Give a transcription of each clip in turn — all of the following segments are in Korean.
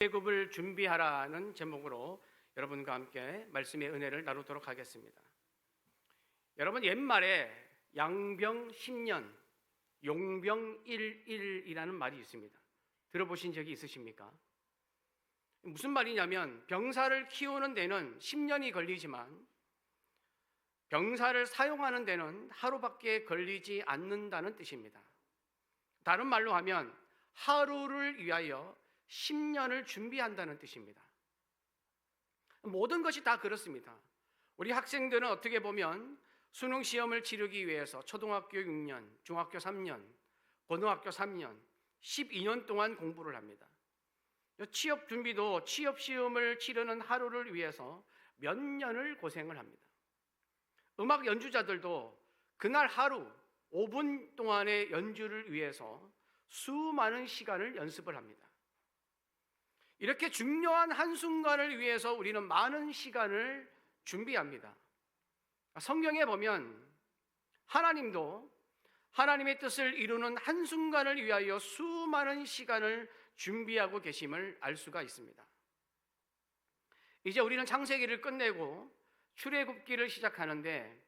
출애굽을 준비하라는 제목으로 여러분과 함께 말씀의 은혜를 나누도록 하겠습니다. 여러분, 옛말에 양병 10년, 용병 1일이라는 말이 있습니다. 들어보신 적이 있으십니까? 무슨 말이냐면 병사를 키우는 데는 10년이 걸리지만 병사를 사용하는 데는 하루밖에 걸리지 않는다는 뜻입니다. 다른 말로 하면 하루를 위하여 10년을 준비한다는 뜻입니다. 모든 것이 다 그렇습니다. 우리 학생들은 어떻게 보면 수능 시험을 치르기 위해서 초등학교 6년, 중학교 3년, 고등학교 3년, 12년 동안 공부를 합니다. 취업 준비도 취업 시험을 치르는 하루를 위해서 몇 년을 고생을 합니다. 음악 연주자들도 그날 하루 5분 동안의 연주를 위해서 수많은 시간을 연습을 합니다. 이렇게 중요한 한순간을 위해서 우리는 많은 시간을 준비합니다. 성경에 보면 하나님도 하나님의 뜻을 이루는 한순간을 위하여 수많은 시간을 준비하고 계심을 알 수가 있습니다. 이제 우리는 창세기를 끝내고 출애굽기를 시작하는데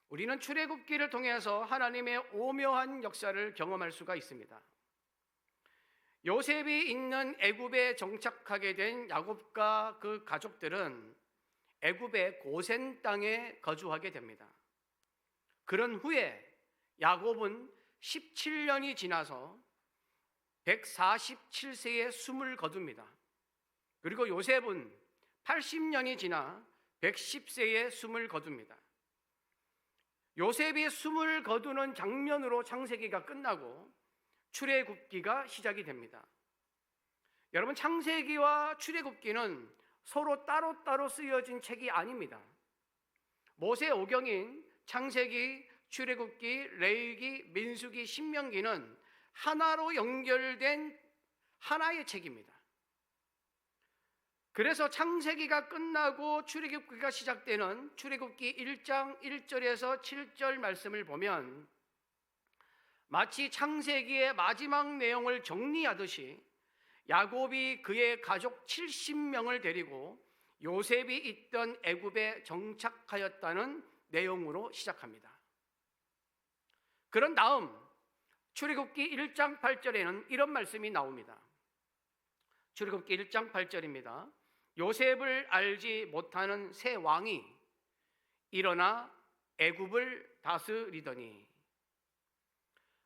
우리는 출애굽기를 통해서 하나님의 오묘한 역사를 경험할 수가 있습니다. 요셉이 있는 애굽에 정착하게 된 야곱과 그 가족들은 애굽의 고센 땅에 거주하게 됩니다. 그런 후에 야곱은 17년이 지나서 147세에 숨을 거둡니다. 그리고 요셉은 80년이 지나 110세에 숨을 거둡니다. 요셉이 숨을 거두는 장면으로 창세기가 끝나고 출애굽기가 시작이 됩니다. 여러분, 창세기와 출애굽기는 서로 따로따로 쓰여진 책이 아닙니다. 모세 오경인 창세기, 출애굽기, 레위기, 민수기, 신명기는 하나로 연결된 하나의 책입니다. 그래서 창세기가 끝나고 출애굽기가 시작되는 출애굽기 1장 1절에서 7절 말씀을 보면 마치 창세기의 마지막 내용을 정리하듯이 야곱이 그의 가족 70명을 데리고 요셉이 있던 애굽에 정착하였다는 내용으로 시작합니다. 그런 다음 출애굽기 1장 8절에는 이런 말씀이 나옵니다. 출애굽기 1장 8절입니다. 요셉을 알지 못하는 새 왕이 일어나 애굽을 다스리더니.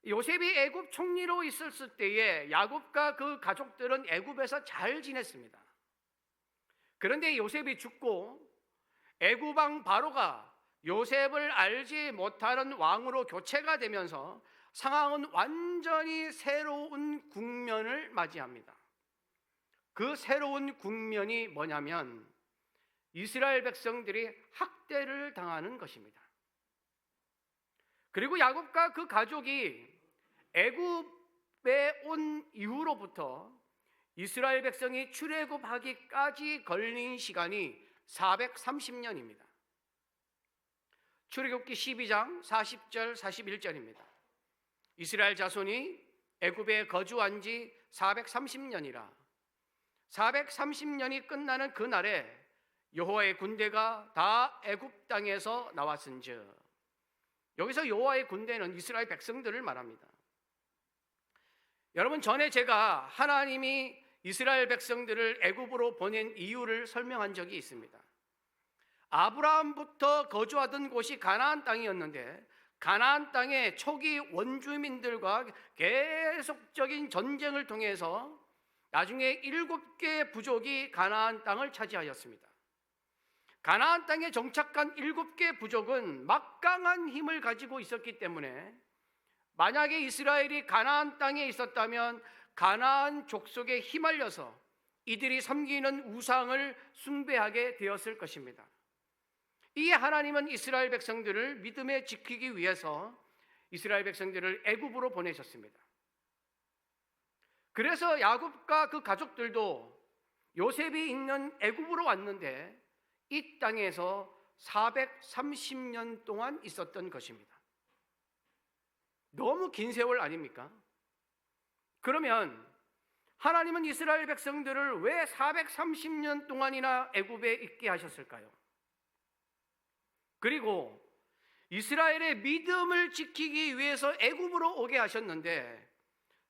요셉이 애굽 총리로 있었을 때에 야곱과 그 가족들은 애굽에서 잘 지냈습니다. 그런데 요셉이 죽고 애굽 왕 바로가 요셉을 알지 못하는 왕으로 교체가 되면서 상황은 완전히 새로운 국면을 맞이합니다. 그 새로운 국면이 뭐냐면 이스라엘 백성들이 학대를 당하는 것입니다. 그리고 야곱과 그 가족이 애굽에 온 이후로부터 이스라엘 백성이 출애굽하기까지 걸린 시간이 430년입니다. 출애굽기 12장 40절 41절입니다. 이스라엘 자손이 애굽에 거주한 지 430년이라 430년이 끝나는 그날에 여호와의 군대가 다 애굽 땅에서 나왔은즉. 여기서 여호와의 군대는 이스라엘 백성들을 말합니다. 여러분, 전에 제가 하나님이 이스라엘 백성들을 애굽으로 보낸 이유를 설명한 적이 있습니다. 아브라함부터 거주하던 곳이 가나안 땅이었는데 가나안 땅의 초기 원주민들과 계속적인 전쟁을 통해서 나중에 7개의 부족이 가나안 땅을 차지하였습니다. 가나안 땅에 정착한 7개 부족은 막강한 힘을 가지고 있었기 때문에 만약에 이스라엘이 가나안 땅에 있었다면 가나안 족속에 휘말려서 이들이 섬기는 우상을 숭배하게 되었을 것입니다. 이에 하나님은 이스라엘 백성들을 믿음에 지키기 위해서 이스라엘 백성들을 애굽으로 보내셨습니다. 그래서 야곱과 그 가족들도 요셉이 있는 애굽으로 왔는데 이 땅에서 430년 동안 있었던 것입니다. 너무 긴 세월 아닙니까? 그러면 하나님은 이스라엘 백성들을 왜 430년 동안이나 애굽에 있게 하셨을까요? 그리고 이스라엘의 믿음을 지키기 위해서 애굽으로 오게 하셨는데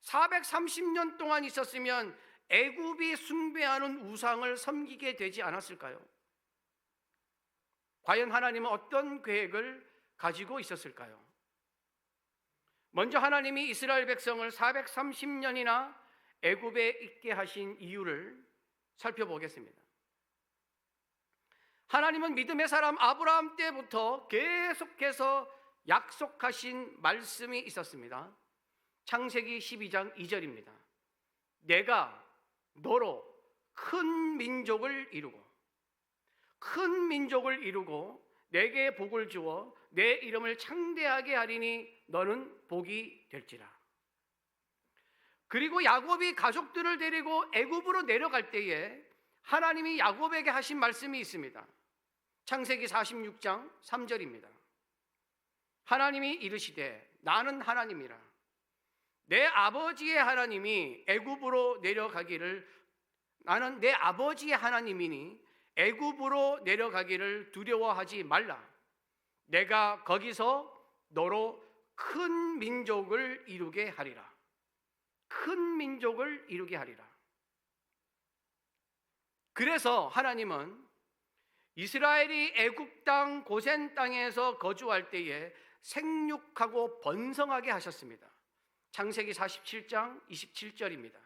430년 동안 있었으면 애굽이 숭배하는 우상을 섬기게 되지 않았을까요? 과연 하나님은 어떤 계획을 가지고 있었을까요? 먼저 하나님이 이스라엘 백성을 430년이나 애굽에 있게 하신 이유를 살펴보겠습니다. 하나님은 믿음의 사람 아브라함 때부터 계속해서 약속하신 말씀이 있었습니다. 창세기 12장 2절입니다. 내가 너로 큰 민족을 이루고 내게 복을 주어 내 이름을 창대하게 하리니 너는 복이 될지라. 그리고 야곱이 가족들을 데리고 애굽으로 내려갈 때에 하나님이 야곱에게 하신 말씀이 있습니다. 창세기 46장 3절입니다. 하나님이 이르시되 나는 하나님이라. 내 아버지의 하나님이 애굽으로 내려가기를 나는 내 아버지의 하나님이니 애굽으로 내려가기를 두려워하지 말라. 내가 거기서 너로 큰 민족을 이루게 하리라. 큰 민족을 이루게 하리라. 그래서 하나님은 이스라엘이 애굽 땅 고센 땅에서 거주할 때에 생육하고 번성하게 하셨습니다. 창세기 47장 27절입니다.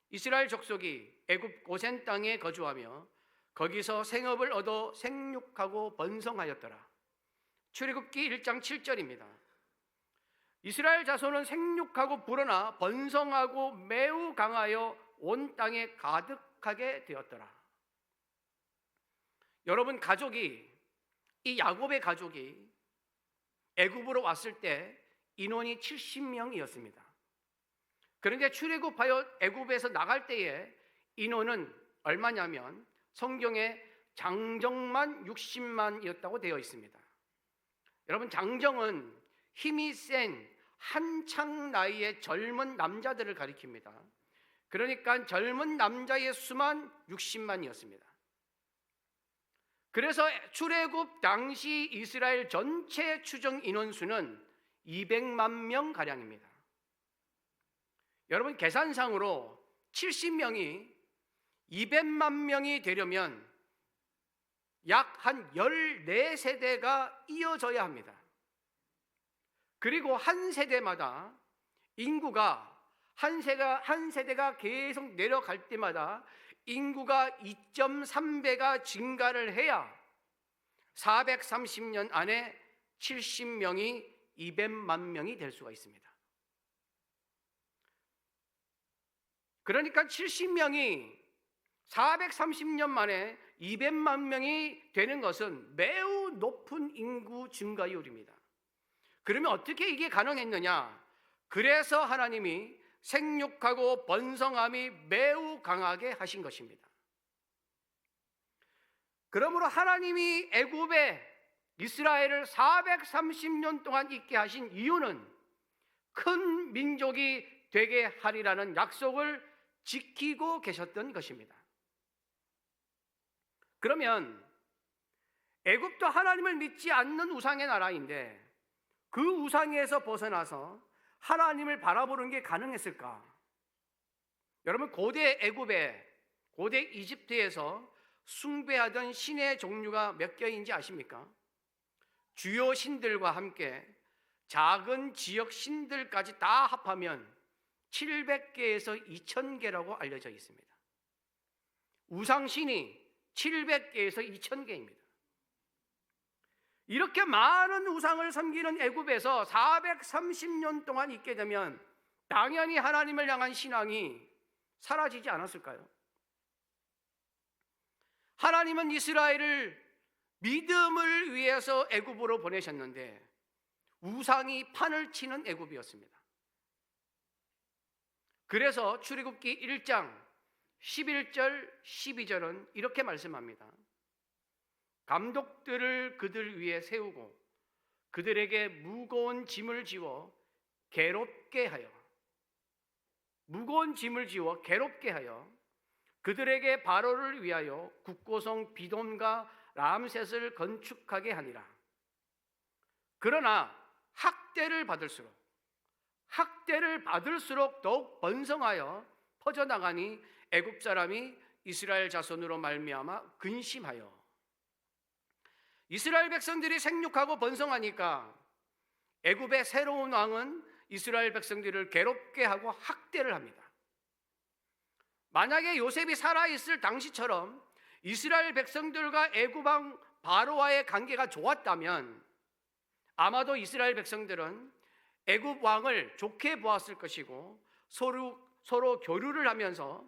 이스라엘 족속이 애굽 고센 땅에 거주하며 거기서 생업을 얻어 생육하고 번성하였더라. 출애굽기 1장 7절입니다. 이스라엘 자손은 생육하고 불어나 번성하고 매우 강하여 온 땅에 가득하게 되었더라. 여러분, 이 야곱의 가족이 애굽으로 왔을 때 인원이 70명이었습니다. 그런데 출애굽하여 애굽에서 나갈 때에 인원은 얼마냐면 성경에 장정만 60만이었다고 되어 있습니다. 여러분, 장정은 힘이 센 한창 나이의 젊은 남자들을 가리킵니다. 그러니까 젊은 남자의 수만 60만이었습니다. 그래서 출애굽 당시 이스라엘 전체 추정 인원수는 200만 명 가량입니다. 여러분, 계산상으로 70명이 200만 명이 되려면 약 한 14세대가 이어져야 합니다. 그리고 한 세대마다 인구가 한 세대가 계속 내려갈 때마다 인구가 2.3배가 증가를 해야 430년 안에 70명이 200만 명이 될 수가 있습니다. 그러니까 70명이 430년 만에 200만 명이 되는 것은 매우 높은 인구 증가율입니다. 그러면 어떻게 이게 가능했느냐? 그래서 하나님이 생육하고 번성함이 매우 강하게 하신 것입니다. 그러므로 하나님이 애굽에 이스라엘을 430년 동안 있게 하신 이유는 큰 민족이 되게 하리라는 약속을 지키고 계셨던 것입니다. 그러면 애굽도 하나님을 믿지 않는 우상의 나라인데 그 우상에서 벗어나서 하나님을 바라보는 게 가능했을까? 여러분, 고대 애굽에, 고대 이집트에서 숭배하던 신의 종류가 몇 개인지 아십니까? 주요 신들과 함께 작은 지역 신들까지 다 합하면 700개에서 2000개라고 알려져 있습니다. 우상신이 700개에서 2000개입니다. 이렇게 많은 우상을 섬기는 애굽에서 430년 동안 있게 되면 당연히 하나님을 향한 신앙이 사라지지 않았을까요? 하나님은 이스라엘을 믿음을 위해서 애굽으로 보내셨는데 우상이 판을 치는 애굽이었습니다. 그래서 출애굽기 1장 11절 12절은 이렇게 말씀합니다. 감독들을 그들 위에 세우고 그들에게 무거운 짐을 지워 괴롭게 하여 무거운 짐을 지워 괴롭게 하여 그들에게 바로를 위하여 국고성 비돔과 람셋을 건축하게 하니라. 그러나 학대를 받을수록 더욱 번성하여 퍼져나가니 애굽 사람이 이스라엘 자손으로 말미암아 근심하여. 이스라엘 백성들이 생육하고 번성하니까 애굽의 새로운 왕은 이스라엘 백성들을 괴롭게 하고 학대를 합니다. 만약에 요셉이 살아있을 당시처럼 이스라엘 백성들과 애굽 왕 바로와의 관계가 좋았다면 아마도 이스라엘 백성들은 애굽 왕을 좋게 보았을 것이고 서로 교류를 하면서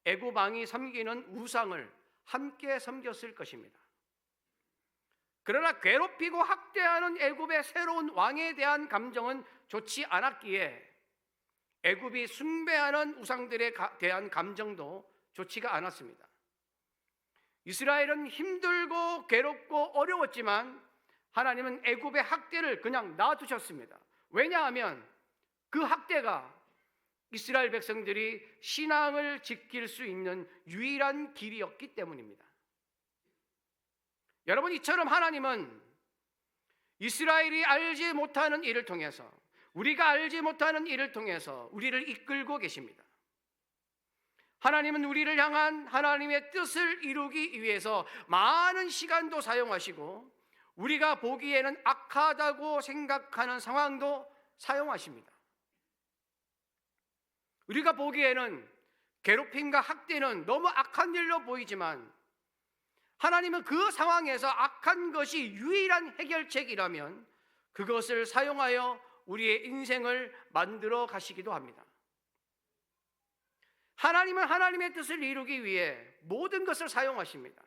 애굽 왕이 섬기는 우상을 함께 섬겼을 것입니다. 그러나 괴롭히고 학대하는 애굽의 새로운 왕에 대한 감정은 좋지 않았기에 애굽이 숭배하는 우상들에 대한 감정도 좋지가 않았습니다. 이스라엘은 힘들고 괴롭고 어려웠지만 하나님은 애굽의 학대를 그냥 놔두셨습니다. 왜냐하면 그 학대가 이스라엘 백성들이 신앙을 지킬 수 있는 유일한 길이었기 때문입니다. 여러분, 이처럼 하나님은 이스라엘이 알지 못하는 일을 통해서, 우리가 알지 못하는 일을 통해서 우리를 이끌고 계십니다. 하나님은 우리를 향한 하나님의 뜻을 이루기 위해서 많은 시간도 사용하시고 우리가 보기에는 악하다고 생각하는 상황도 사용하십니다. 우리가 보기에는 괴롭힘과 학대는 너무 악한 일로 보이지만 하나님은 그 상황에서 악한 것이 유일한 해결책이라면 그것을 사용하여 우리의 인생을 만들어 가시기도 합니다. 하나님은 하나님의 뜻을 이루기 위해 모든 것을 사용하십니다.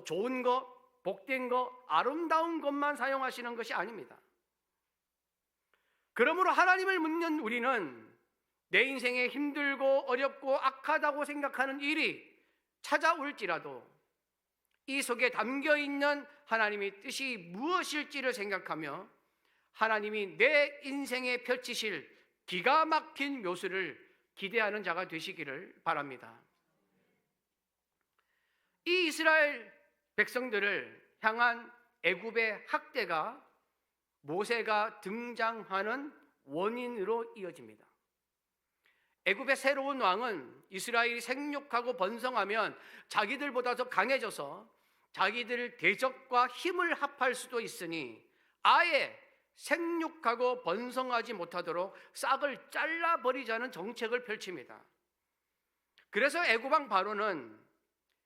좋은 것, 복된 것, 아름다운 것만 사용하시는 것이 아닙니다. 그러므로 하나님을 묻는 우리는 내 인생에 힘들고 어렵고 악하다고 생각하는 일이 찾아올지라도 이 속에 담겨있는 하나님의 뜻이 무엇일지를 생각하며 하나님이 내 인생에 펼치실 기가 막힌 묘수를 기대하는 자가 되시기를 바랍니다. 이 이스라엘 백성들을 향한 애굽의 학대가 모세가 등장하는 원인으로 이어집니다. 애굽의 새로운 왕은 이스라엘이 생육하고 번성하면 자기들보다 더 강해져서 자기들 대적과 힘을 합할 수도 있으니 아예 생육하고 번성하지 못하도록 싹을 잘라버리자는 정책을 펼칩니다. 그래서 애굽 왕 바로는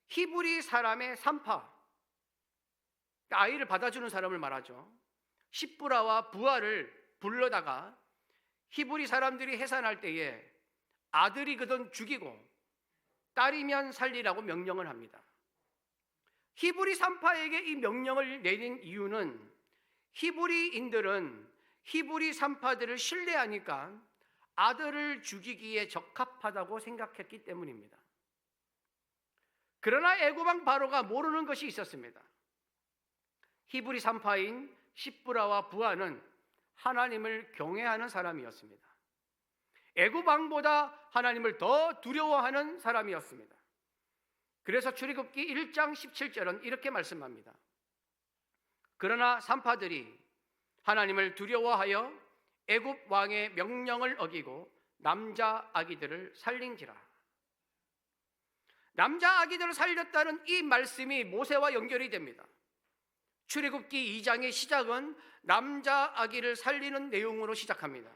히브리 사람의 산파, 아이를 받아주는 사람을 말하죠. 십브라와 부하를 불러다가 히브리 사람들이 해산할 때에 아들이거든 죽이고 딸이면 살리라고 명령을 합니다. 히브리 산파에게 이 명령을 내린 이유는 히브리인들은 히브리 산파들을 신뢰하니까 아들을 죽이기에 적합하다고 생각했기 때문입니다. 그러나 애굽 왕 바로가 모르는 것이 있었습니다. 히브리 산파인 십브라와 부하는 하나님을 경외하는 사람이었습니다. 애굽 왕보다 하나님을 더 두려워하는 사람이었습니다. 그래서 출애굽기 1장 17절은 이렇게 말씀합니다. 그러나 산파들이 하나님을 두려워하여 애굽 왕의 명령을 어기고 남자 아기들을 살린지라. 남자 아기들을 살렸다는 이 말씀이 모세와 연결이 됩니다. 출애굽기 2장의 시작은 남자 아기를 살리는 내용으로 시작합니다.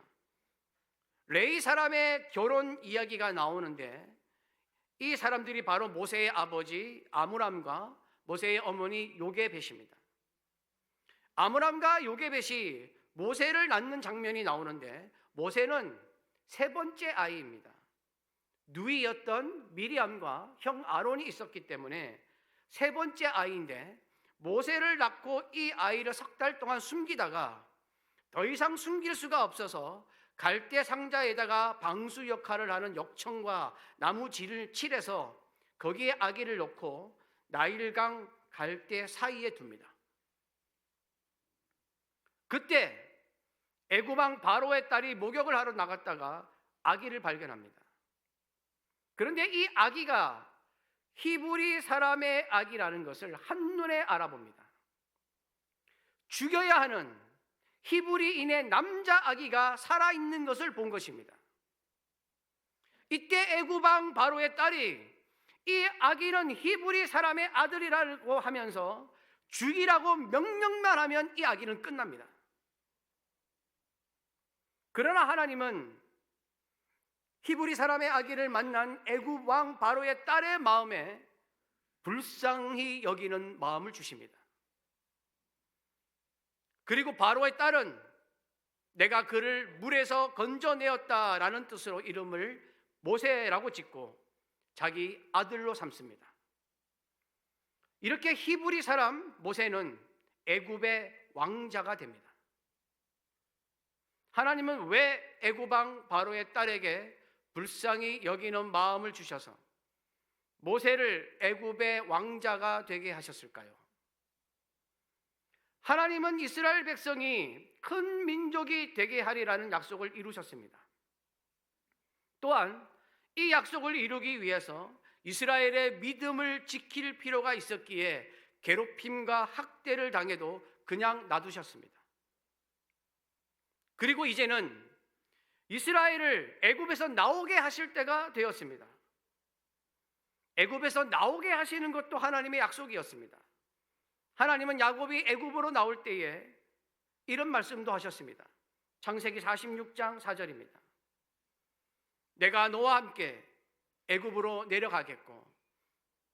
레위 사람의 결혼 이야기가 나오는데 이 사람들이 바로 모세의 아버지 아므람과 모세의 어머니 요게벳입니다. 아므람과 요게벳이 모세를 낳는 장면이 나오는데 모세는 세 번째 아이입니다. 누이였던 미리암과 형 아론이 있었기 때문에 세 번째 아이인데 모세를 낳고 이 아이를 석 달 동안 숨기다가 더 이상 숨길 수가 없어서 갈대 상자에다가 방수 역할을 하는 역청과 나무질을 칠해서 거기에 아기를 놓고 나일강 갈대 사이에 둡니다. 그때 애굽 왕 바로의 딸이 목욕을 하러 나갔다가 아기를 발견합니다. 그런데 이 아기가 히브리 사람의 아기라는 것을 한눈에 알아봅니다. 죽여야 하는 히브리인의 남자 아기가 살아있는 것을 본 것입니다. 이때 애굽 왕 바로의 딸이 이 아기는 히브리 사람의 아들이라고 하면서 죽이라고 명령만 하면 이 아기는 끝납니다. 그러나 하나님은 히브리 사람의 아기를 만난 애굽 왕 바로의 딸의 마음에 불쌍히 여기는 마음을 주십니다. 그리고 바로의 딸은 내가 그를 물에서 건져내었다라는 뜻으로 이름을 모세라고 짓고 자기 아들로 삼습니다. 이렇게 히브리 사람 모세는 애굽의 왕자가 됩니다. 하나님은 왜 애굽 왕 바로의 딸에게 불쌍히 여기는 마음을 주셔서 모세를 애굽의 왕자가 되게 하셨을까요? 하나님은 이스라엘 백성이 큰 민족이 되게 하리라는 약속을 이루셨습니다. 또한 이 약속을 이루기 위해서 이스라엘의 믿음을 지킬 필요가 있었기에 괴롭힘과 학대를 당해도 그냥 놔두셨습니다. 그리고 이제는 이스라엘을 애굽에서 나오게 하실 때가 되었습니다. 애굽에서 나오게 하시는 것도 하나님의 약속이었습니다. 하나님은 야곱이 애굽으로 나올 때에 이런 말씀도 하셨습니다. 창세기 46장 4절입니다. 내가 너와 함께 애굽으로 내려가겠고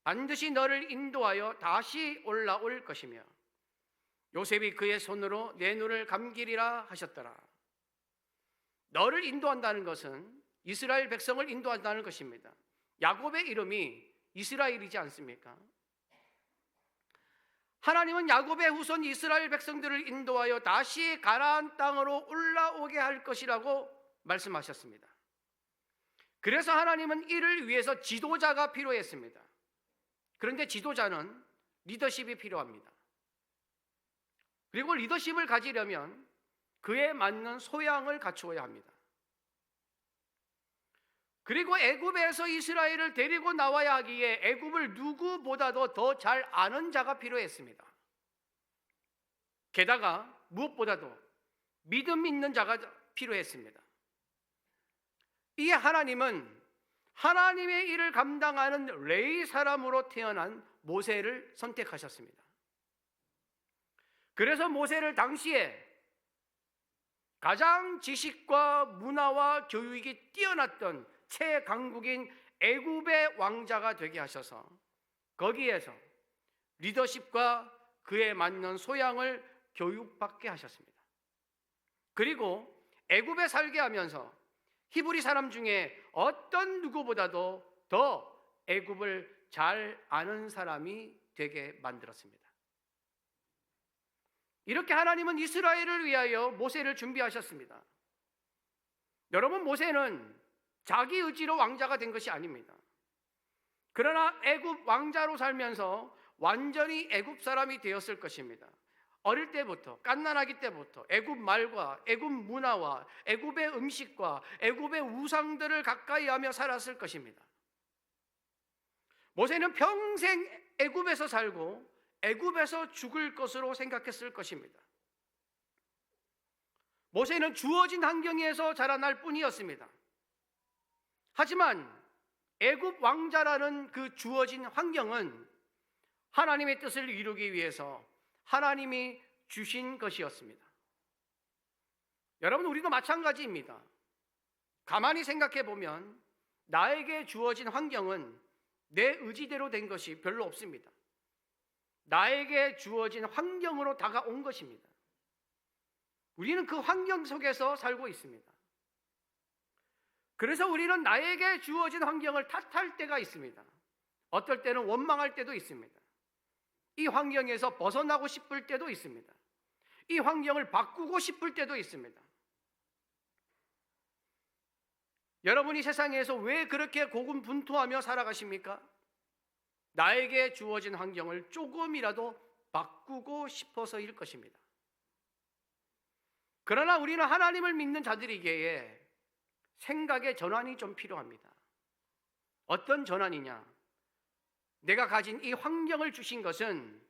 반드시 너를 인도하여 다시 올라올 것이며 요셉이 그의 손으로 내 눈을 감기리라 하셨더라. 너를 인도한다는 것은 이스라엘 백성을 인도한다는 것입니다. 야곱의 이름이 이스라엘이지 않습니까? 하나님은 야곱의 후손 이스라엘 백성들을 인도하여 다시 가나안 땅으로 올라오게 할 것이라고 말씀하셨습니다. 그래서 하나님은 이를 위해서 지도자가 필요했습니다. 그런데 지도자는 리더십이 필요합니다. 그리고 리더십을 가지려면 그에 맞는 소양을 갖추어야 합니다. 그리고 애굽에서 이스라엘을 데리고 나와야 하기에 애굽을 누구보다도 더 잘 아는 자가 필요했습니다. 게다가 무엇보다도 믿음 있는 자가 필요했습니다. 이 하나님은 하나님의 일을 감당하는 레위 사람으로 태어난 모세를 선택하셨습니다. 그래서 모세를 당시에 가장 지식과 문화와 교육이 뛰어났던 최강국인 애굽의 왕자가 되게 하셔서 거기에서 리더십과 그에 맞는 소양을 교육받게 하셨습니다. 그리고 애굽에 살게 하면서 히브리 사람 중에 어떤 누구보다도 더 애굽을 잘 아는 사람이 되게 만들었습니다. 이렇게 하나님은 이스라엘을 위하여 모세를 준비하셨습니다. 여러분, 모세는 자기 의지로 왕자가 된 것이 아닙니다. 그러나 애굽 왕자로 살면서 완전히 애굽 사람이 되었을 것입니다. 어릴 때부터, 갓난아기 때부터 애굽 말과 애굽 문화와 애굽의 음식과 애굽의 우상들을 가까이 하며 살았을 것입니다. 모세는 평생 애굽에서 살고 애굽에서 죽을 것으로 생각했을 것입니다. 모세는 주어진 환경에서 자라날 뿐이었습니다. 하지만 애굽 왕자라는 그 주어진 환경은 하나님의 뜻을 이루기 위해서 하나님이 주신 것이었습니다. 여러분, 우리도 마찬가지입니다. 가만히 생각해 보면 나에게 주어진 환경은 내 의지대로 된 것이 별로 없습니다. 나에게 주어진 환경으로 다가온 것입니다. 우리는 그 환경 속에서 살고 있습니다. 그래서 우리는 나에게 주어진 환경을 탓할 때가 있습니다. 어떨 때는 원망할 때도 있습니다. 이 환경에서 벗어나고 싶을 때도 있습니다. 이 환경을 바꾸고 싶을 때도 있습니다. 여러분이 세상에서 왜 그렇게 고군분투하며 살아가십니까? 나에게 주어진 환경을 조금이라도 바꾸고 싶어서일 것입니다. 그러나 우리는 하나님을 믿는 자들이기에 생각의 전환이 좀 필요합니다. 어떤 전환이냐? 내가 가진 이 환경을 주신 것은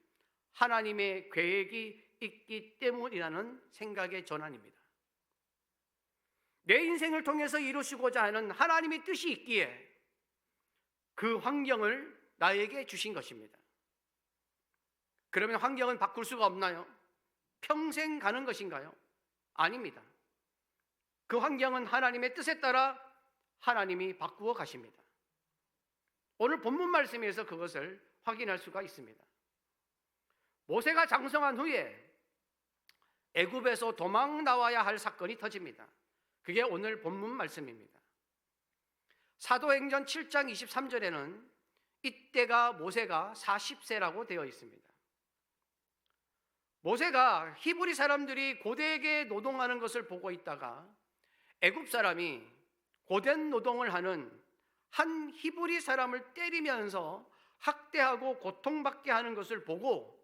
하나님의 계획이 있기 때문이라는 생각의 전환입니다. 내 인생을 통해서 이루시고자 하는 하나님의 뜻이 있기에 그 환경을 나에게 주신 것입니다. 그러면 환경은 바꿀 수가 없나요? 평생 가는 것인가요? 아닙니다. 그 환경은 하나님의 뜻에 따라 하나님이 바꾸어 가십니다. 오늘 본문 말씀에서 그것을 확인할 수가 있습니다. 모세가 장성한 후에 애굽에서 도망 나와야 할 사건이 터집니다. 그게 오늘 본문 말씀입니다. 사도행전 7장 23절에는 이때가 모세가 40세라고 되어 있습니다. 모세가 히브리 사람들이 고되게 노동하는 것을 보고 있다가 애굽 사람이 고된 노동을 하는 한 히브리 사람을 때리면서 학대하고 고통받게 하는 것을 보고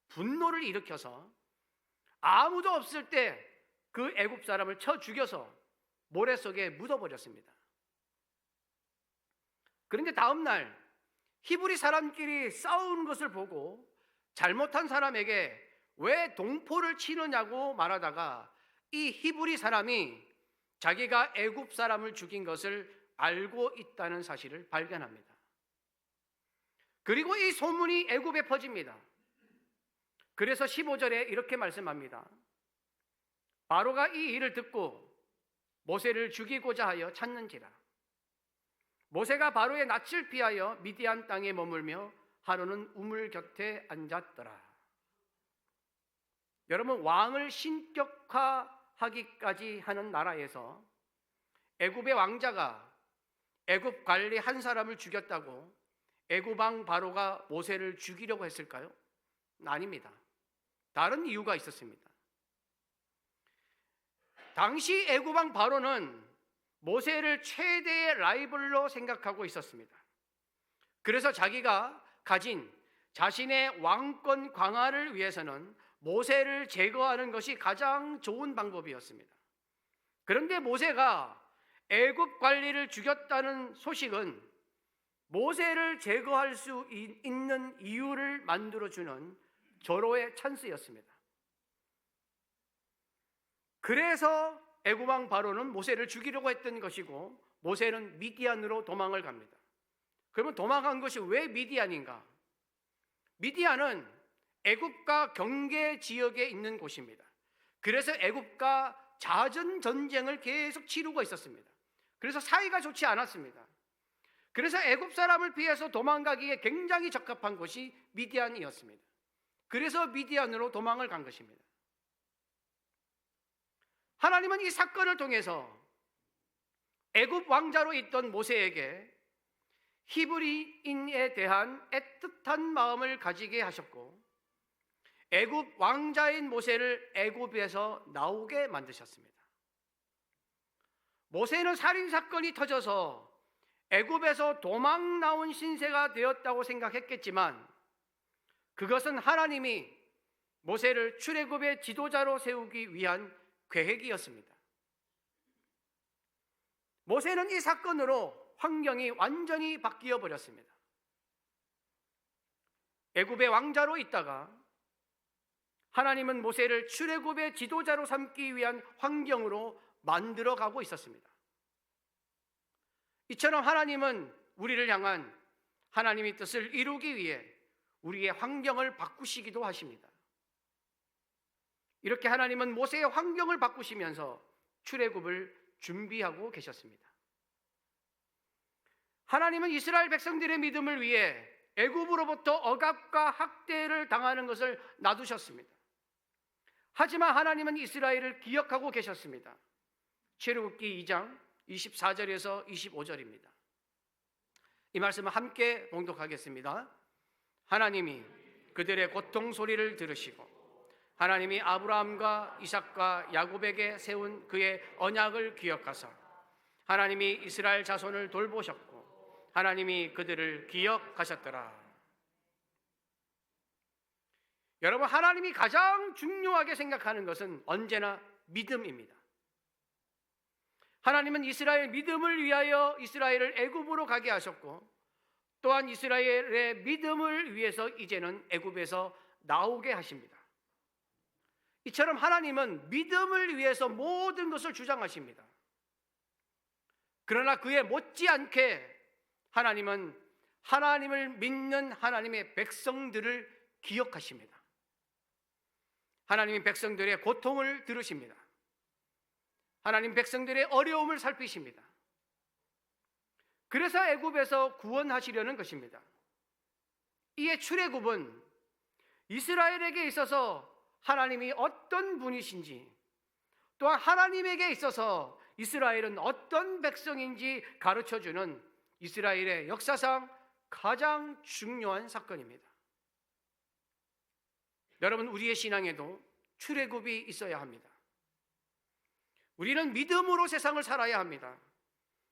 분노를 일으켜서 아무도 없을 때 그 애굽 사람을 쳐 죽여서 모래 속에 묻어버렸습니다. 그런데 다음 날 히브리 사람끼리 싸우는 것을 보고 잘못한 사람에게 왜 동포를 치느냐고 말하다가 이 히브리 사람이 자기가 애굽 사람을 죽인 것을 알고 있다는 사실을 발견합니다. 그리고 이 소문이 애굽에 퍼집니다. 그래서 15절에 이렇게 말씀합니다. 바로가 이 일을 듣고 모세를 죽이고자 하여 찾는지라. 모세가 바로의 낯을 피하여 미디안 땅에 머물며 하루는 우물 곁에 앉았더라. 여러분, 왕을 신격화하기까지 하는 나라에서 애굽의 왕자가 애굽 관리 한 사람을 죽였다고 애굽 왕 바로가 모세를 죽이려고 했을까요? 아닙니다. 다른 이유가 있었습니다. 당시 애굽 왕 바로는 모세를 최대의 라이벌로 생각하고 있었습니다. 그래서 자기가 가진 자신의 왕권 강화를 위해서는 모세를 제거하는 것이 가장 좋은 방법이었습니다. 그런데 모세가 애굽 관리를 죽였다는 소식은 모세를 제거할 수 있는 이유를 만들어주는 절호의 찬스였습니다. 그래서 애굽 왕 바로는 모세를 죽이려고 했던 것이고 모세는 미디안으로 도망을 갑니다. 그러면 도망간 것이 왜 미디안인가? 미디안은 애굽과 경계 지역에 있는 곳입니다. 그래서 애굽과 잦은 전쟁을 계속 치르고 있었습니다. 그래서 사이가 좋지 않았습니다. 그래서 애굽 사람을 피해서 도망가기에 굉장히 적합한 곳이 미디안이었습니다. 그래서 미디안으로 도망을 간 것입니다. 하나님은 이 사건을 통해서 애굽 왕자로 있던 모세에게 히브리인에 대한 애틋한 마음을 가지게 하셨고 애굽 왕자인 모세를 애굽에서 나오게 만드셨습니다. 모세는 살인 사건이 터져서 애굽에서 도망 나온 신세가 되었다고 생각했겠지만 그것은 하나님이 모세를 출애굽의 지도자로 세우기 위한 계획이었습니다. 모세는 이 사건으로 환경이 완전히 바뀌어 버렸습니다. 애굽의 왕자로 있다가 하나님은 모세를 출애굽의 지도자로 삼기 위한 환경으로 만들어 가고 있었습니다. 이처럼 하나님은 우리를 향한 하나님의 뜻을 이루기 위해 우리의 환경을 바꾸시기도 하십니다. 이렇게 하나님은 모세의 환경을 바꾸시면서 출애굽을 준비하고 계셨습니다. 하나님은 이스라엘 백성들의 믿음을 위해 애굽으로부터 억압과 학대를 당하는 것을 놔두셨습니다. 하지만 하나님은 이스라엘을 기억하고 계셨습니다. 출애굽기 2장 24절에서 25절입니다. 이 말씀을 함께 봉독하겠습니다. 하나님이 그들의 고통 소리를 들으시고 하나님이 아브라함과 이삭과 야곱에게 세운 그의 언약을 기억하사 하나님이 이스라엘 자손을 돌보셨고 하나님이 그들을 기억하셨더라. 여러분, 하나님이 가장 중요하게 생각하는 것은 언제나 믿음입니다. 하나님은 이스라엘 믿음을 위하여 이스라엘을 애굽으로 가게 하셨고, 또한 이스라엘의 믿음을 위해서 이제는 애굽에서 나오게 하십니다. 이처럼 하나님은 믿음을 위해서 모든 것을 주장하십니다. 그러나 그에 못지않게 하나님은 하나님을 믿는 하나님의 백성들을 기억하십니다. 하나님의 백성들의 고통을 들으십니다. 하나님 백성들의 어려움을 살피십니다. 그래서 애굽에서 구원하시려는 것입니다. 이에 출애굽은 이스라엘에게 있어서 하나님이 어떤 분이신지, 또한 하나님에게 있어서 이스라엘은 어떤 백성인지 가르쳐주는 이스라엘의 역사상 가장 중요한 사건입니다. 여러분, 우리의 신앙에도 출애굽이 있어야 합니다. 우리는 믿음으로 세상을 살아야 합니다.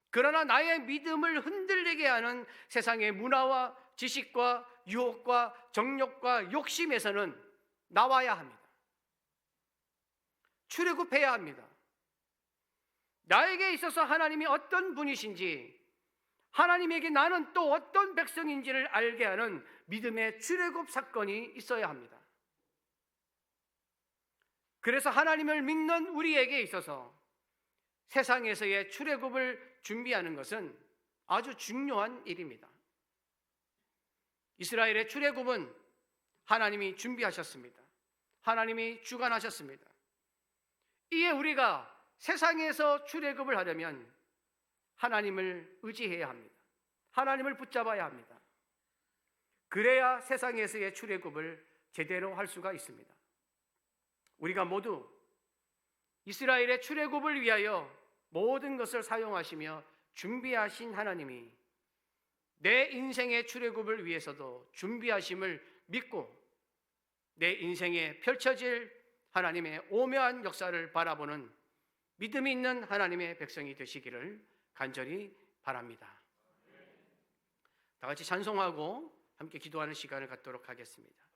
그러나 나의 믿음을 흔들리게 하는 세상의 문화와 지식과 유혹과 정욕과 욕심에서는 나와야 합니다. 출애굽해야 합니다. 나에게 있어서 하나님이 어떤 분이신지, 하나님에게 나는 또 어떤 백성인지를 알게 하는 믿음의 출애굽 사건이 있어야 합니다. 그래서 하나님을 믿는 우리에게 있어서 세상에서의 출애굽을 준비하는 것은 아주 중요한 일입니다. 이스라엘의 출애굽은 하나님이 준비하셨습니다. 하나님이 주관하셨습니다. 이에 우리가 세상에서 출애굽을 하려면 하나님을 의지해야 합니다. 하나님을 붙잡아야 합니다. 그래야 세상에서의 출애굽을 제대로 할 수가 있습니다. 우리가 모두 이스라엘의 출애굽을 위하여 모든 것을 사용하시며 준비하신 하나님이 내 인생의 출애굽을 위해서도 준비하심을 믿고 내 인생에 펼쳐질 하나님의 오묘한 역사를 바라보는 믿음이 있는 하나님의 백성이 되시기를 간절히 바랍니다. 다 같이 찬송하고 함께 기도하는 시간을 갖도록 하겠습니다.